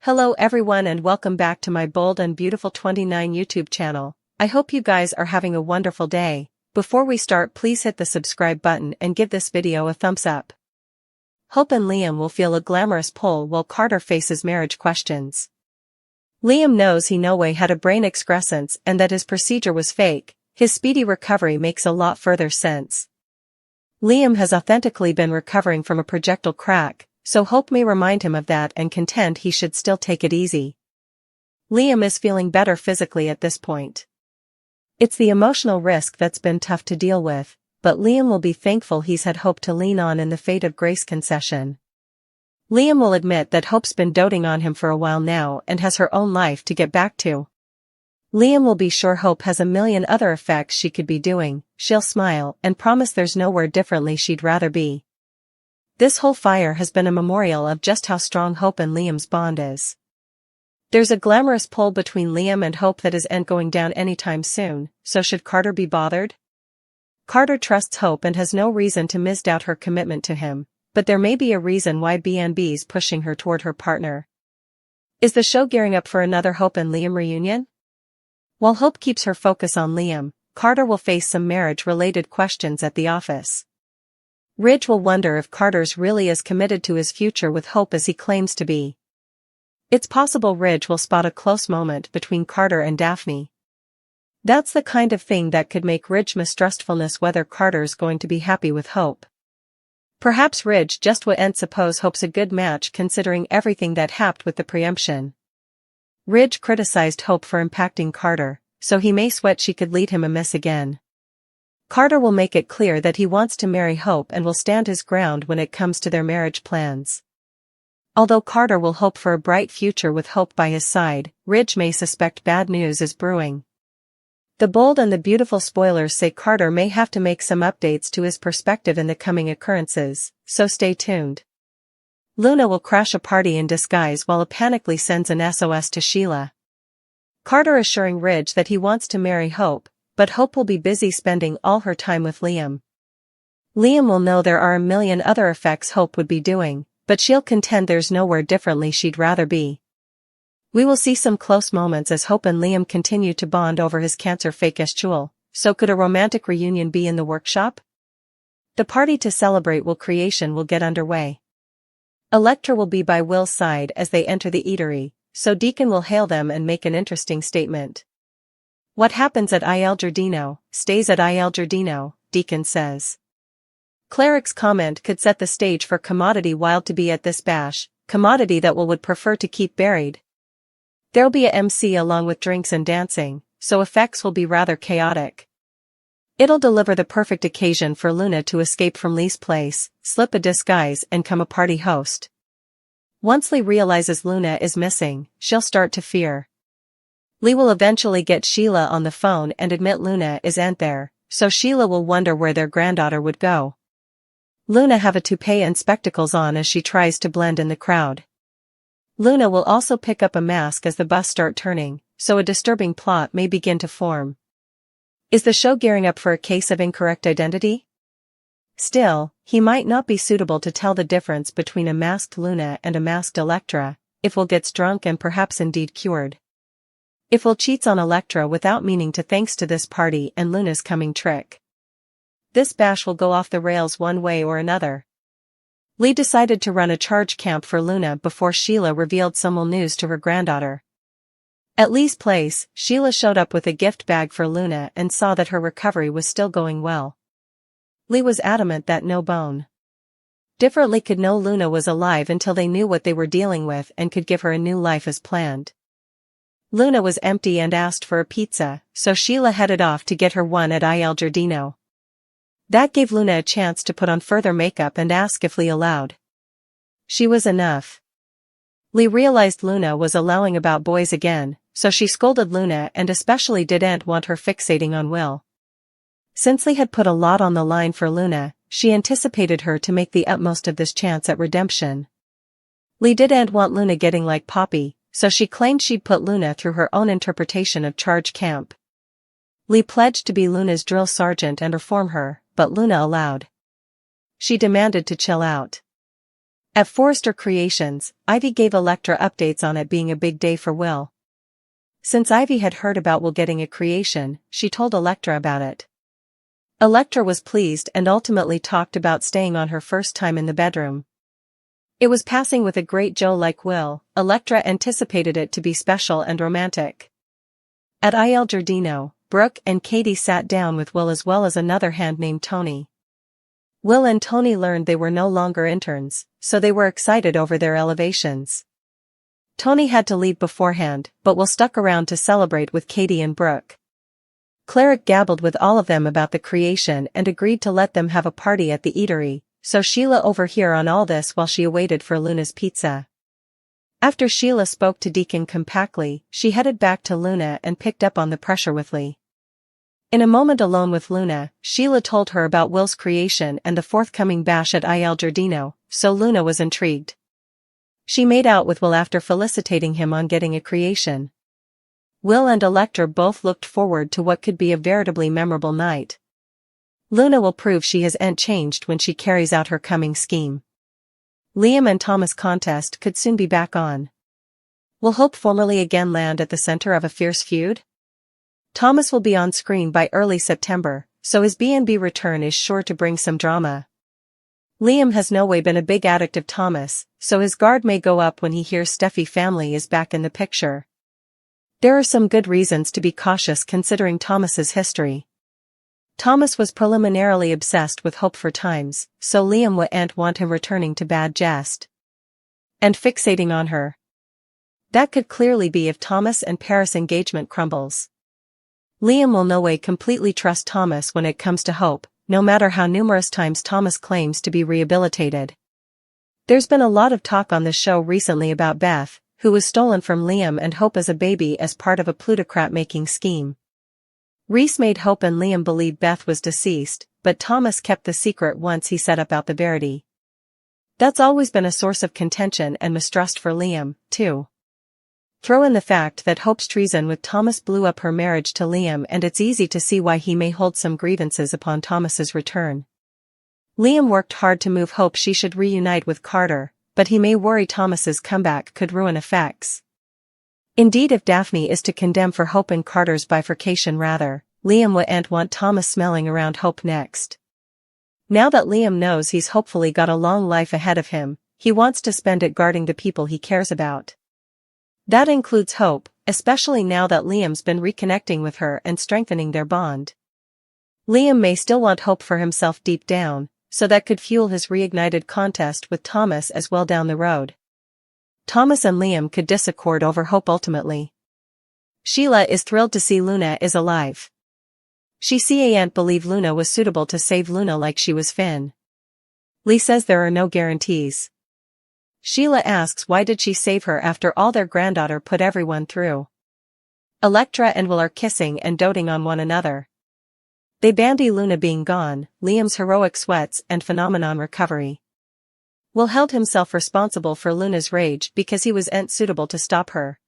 Hello everyone and welcome back to my Bold and Beautiful 29 YouTube channel. I hope you guys are having a wonderful day. Before we start, please hit the subscribe button and give this video a thumbs up. Hope and Liam will feel a glamorous pull while Carter faces marriage questions. Liam knows he no way had a brain excrescence and that his procedure was fake. His speedy recovery makes a lot further sense. Liam has authentically been recovering from a projectile crack, so Hope may remind him of that and contend he should still take it easy. Liam is feeling better physically at this point. It's the emotional risk that's been tough to deal with, but Liam will be thankful he's had Hope to lean on in the fate of Grace concession. Liam will admit that Hope's been doting on him for a while now and has her own life to get back to. Liam will be sure Hope has a million other effects she could be doing. She'll smile and promise there's nowhere differently she'd rather be. This whole fire has been a memorial of just how strong Hope and Liam's bond is. There's a glamorous pull between Liam and Hope that isn't going down anytime soon, so should Carter be bothered? Carter trusts Hope and has no reason to misdoubt her commitment to him, but there may be a reason why BNB's pushing her toward her partner. Is the show gearing up for another Hope and Liam reunion? While Hope keeps her focus on Liam, Carter will face some marriage-related questions at the office. Ridge will wonder if Carter's really as committed to his future with Hope as he claims to be. It's possible Ridge will spot a close moment between Carter and Daphne. That's the kind of thing that could make Ridge mistrustfulness whether Carter's going to be happy with Hope. Perhaps Ridge just wouldn't suppose Hope's a good match considering everything that happened with the preemption. Ridge criticized Hope for impacting Carter, so he may sweat she could lead him amiss again. Carter will make it clear that he wants to marry Hope and will stand his ground when it comes to their marriage plans. Although Carter will hope for a bright future with Hope by his side, Ridge may suspect bad news is brewing. The Bold and the Beautiful spoilers say Carter may have to make some updates to his perspective in the coming occurrences, so stay tuned. Luna will crash a party in disguise while panically sends an SOS to Sheila. Carter assuring Ridge that he wants to marry Hope, but Hope will be busy spending all her time with Liam. Liam will know there are a million other effects Hope would be doing, but she'll contend there's nowhere differently she'd rather be. We will see some close moments as Hope and Liam continue to bond over his cancer fake jewel. So could a romantic reunion be in the workshop? The party to celebrate Will creation will get underway. Elektra will be by Will's side as they enter the eatery, so Deacon will hail them and make an interesting statement. What happens at Il Giardino, stays at Il Giardino, Deacon says. Cleric's comment could set the stage for Commodity Wild to be at this bash, Commodity that Will would prefer to keep buried. There'll be a MC along with drinks and dancing, so effects will be rather chaotic. It'll deliver the perfect occasion for Luna to escape from Lee's place, slip a disguise and come a party host. Once Lee realizes Luna is missing, she'll start to fear. Lee will eventually get Sheila on the phone and admit Luna isn't there, so Sheila will wonder where their granddaughter would go. Luna have a toupee and spectacles on as she tries to blend in the crowd. Luna will also pick up a mask as the bus start turning, so a disturbing plot may begin to form. Is the show gearing up for a case of incorrect identity? Still, he might not be suitable to tell the difference between a masked Luna and a masked Elektra, if Will gets drunk and perhaps indeed cured. If Will cheats on Elektra without meaning to thanks to this party and Luna's coming trick. This bash will go off the rails one way or another. Lee decided to run a charge camp for Luna before Sheila revealed some Will news to her granddaughter. At Lee's place, Sheila showed up with a gift bag for Luna and saw that her recovery was still going well. Lee was adamant that no bone differently could know Luna was alive until they knew what they were dealing with and could give her a new life as planned. Luna was empty and asked for a pizza, so Sheila headed off to get her one at Il Giardino. That gave Luna a chance to put on further makeup and ask if Lee allowed. She was enough. Lee realized Luna was allowing about boys again, so she scolded Luna and especially didn't want her fixating on Will. Since Lee had put a lot on the line for Luna, she anticipated her to make the utmost of this chance at redemption. Lee didn't want Luna getting like Poppy, so she claimed she'd put Luna through her own interpretation of charge camp. Lee pledged to be Luna's drill sergeant and reform her, but Luna allowed. She demanded to chill out. At Forrester Creations, Ivy gave Electra updates on it being a big day for Will. Since Ivy had heard about Will getting a creation, she told Electra about it. Electra was pleased and ultimately talked about staying on her first time in the bedroom. It was passing with a great Joe like Will. Electra anticipated it to be special and romantic. At Il Giardino, Brooke and Katie sat down with Will as well as another hand named Tony. Will and Tony learned they were no longer interns, so they were excited over their elevations. Tony had to leave beforehand, but Will stuck around to celebrate with Katie and Brooke. Cleric gabbled with all of them about the creation and agreed to let them have a party at the eatery, so Sheila overheard on all this while she awaited for Luna's pizza. After Sheila spoke to Deacon compactly, she headed back to Luna and picked up on the pressure with Lee. In a moment alone with Luna, Sheila told her about Will's creation and the forthcoming bash at Il Giardino, so Luna was intrigued. She made out with Will after felicitating him on getting a creation. Will and Electra both looked forward to what could be a veritably memorable night. Luna will prove she hasn't changed when she carries out her coming scheme. Liam and Thomas contest could soon be back on. Will Hope formally again land at the center of a fierce feud? Thomas will be on screen by early September, so his B&B return is sure to bring some drama. Liam has no way been a big addict of Thomas, so his guard may go up when he hears Steffi family is back in the picture. There are some good reasons to be cautious considering Thomas's history. Thomas was preliminarily obsessed with Hope for times, so Liam wouldn't want him returning to bad jest. And fixating on her. That could clearly be if Thomas and Paris' engagement crumbles. Liam will no way completely trust Thomas when it comes to Hope, no matter how numerous times Thomas claims to be rehabilitated. There's been a lot of talk on the show recently about Beth, who was stolen from Liam and Hope as a baby as part of a plutocrat-making scheme. Reese made Hope and Liam believe Beth was deceased, but Thomas kept the secret once he set about the verity. That's always been a source of contention and mistrust for Liam, too. Throw in the fact that Hope's treason with Thomas blew up her marriage to Liam, and it's easy to see why he may hold some grievances upon Thomas's return. Liam worked hard to move Hope she should reunite with Carter, but he may worry Thomas's comeback could ruin effects. Indeed, if Daphne is to condemn for Hope and Carter's bifurcation rather, Liam wouldn't want Thomas smelling around Hope next. Now that Liam knows he's hopefully got a long life ahead of him, he wants to spend it guarding the people he cares about. That includes Hope, especially now that Liam's been reconnecting with her and strengthening their bond. Liam may still want Hope for himself deep down, so that could fuel his reignited contest with Thomas as well down the road. Thomas and Liam could disaccord over Hope ultimately. Sheila is thrilled to see Luna is alive. She can't believe Luna was suitable to save Luna like she was Finn. Lee says there are no guarantees. Sheila asks why did she save her after all their granddaughter put everyone through. Electra and Will are kissing and doting on one another. They bandy Luna being gone, Liam's heroic sweats and phenomenon recovery. Will held himself responsible for Luna's rage because he wasn't suitable to stop her.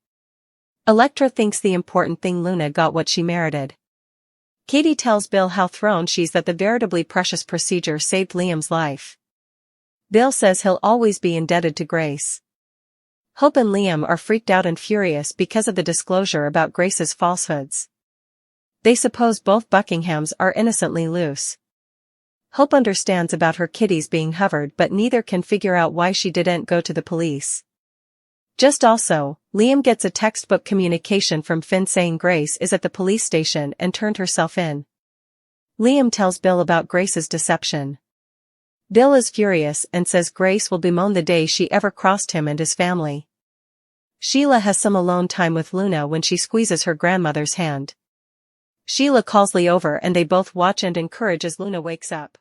Electra thinks the important thing Luna got what she merited. Katie tells Bill how thrown she's that the veritably precious procedure saved Liam's life. Bill says he'll always be indebted to Grace. Hope and Liam are freaked out and furious because of the disclosure about Grace's falsehoods. They suppose both Buckinghams are innocently loose. Hope understands about her kitties being hovered, but neither can figure out why she didn't go to the police. Just also, Liam gets a textbook communication from Finn saying Grace is at the police station and turned herself in. Liam tells Bill about Grace's deception. Bill is furious and says Grace will bemoan the day she ever crossed him and his family. Sheila has some alone time with Luna when she squeezes her grandmother's hand. Sheila calls Lee over and they both watch and encourage as Luna wakes up.